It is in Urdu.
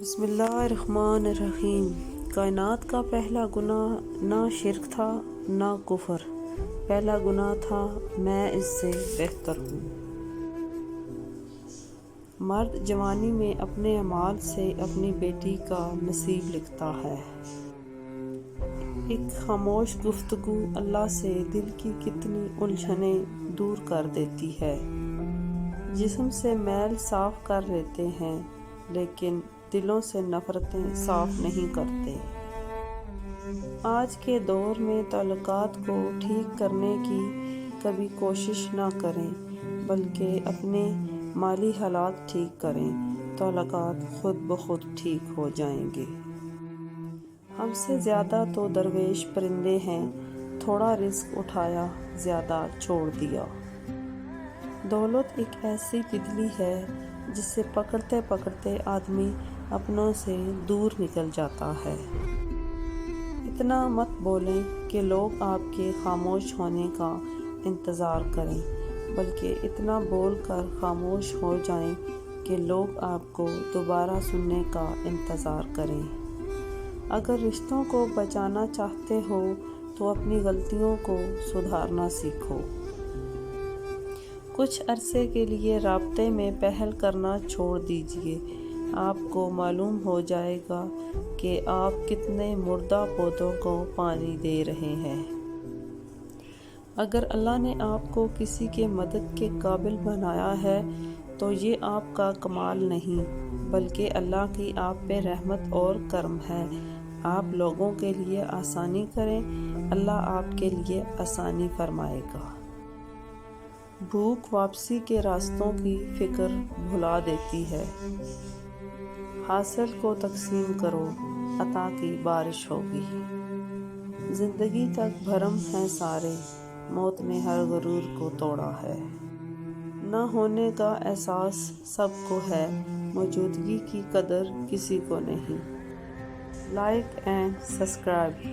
بسم اللہ الرحمن الرحیم۔ کائنات کا پہلا گناہ نہ شرک تھا نہ کفر، پہلا گناہ تھا میں اس سے بہتر ہوں۔ مرد جوانی میں اپنے اعمال سے اپنی بیٹی کا نصیب لکھتا ہے۔ ایک خاموش گفتگو اللہ سے دل کی کتنی الجھنیں دور کر دیتی ہے۔ جسم سے میل صاف کر لیتے ہیں لیکن دلوں سے نفرتیں صاف نہیں کرتے۔ آج کے دور میں تعلقات کو ٹھیک کرنے کی کبھی کوشش نہ کریں بلکہ اپنے مالی حالات ٹھیک کریں، تعلقات خود بخود ٹھیک ہو جائیں گے۔ ہم سے زیادہ تو درویش پرندے ہیں، تھوڑا رزق اٹھایا زیادہ چھوڑ دیا۔ دولت ایک ایسی تتلی ہے جسے پکڑتے پکڑتے آدمی اپنوں سے دور نکل جاتا ہے۔ اتنا مت بولیں کہ لوگ آپ کے خاموش ہونے کا انتظار کریں، بلکہ اتنا بول کر خاموش ہو جائیں کہ لوگ آپ کو دوبارہ سننے کا انتظار کریں۔ اگر رشتوں کو بچانا چاہتے ہو تو اپنی غلطیوں کو سدھارنا سیکھو۔ کچھ عرصے کے لیے رابطے میں پہل کرنا چھوڑ دیجیے، آپ کو معلوم ہو جائے گا کہ آپ کتنے مردہ پودوں کو پانی دے رہے ہیں۔ اگر اللہ نے آپ کو کسی کے مدد کے قابل بنایا ہے تو یہ آپ کا کمال نہیں بلکہ اللہ کی آپ پہ رحمت اور کرم ہے۔ آپ لوگوں کے لیے آسانی کریں، اللہ آپ کے لیے آسانی فرمائے گا۔ بھوک واپسی کے راستوں کی فکر بھلا دیتی ہے۔ حاصل کو تقسیم کرو، عطا کی بارش ہوگی۔ زندگی تک بھرم ہیں سارے، موت نے ہر غرور کو توڑا ہے۔ نہ ہونے کا احساس سب کو ہے، موجودگی کی قدر کسی کو نہیں۔ Like and subscribe.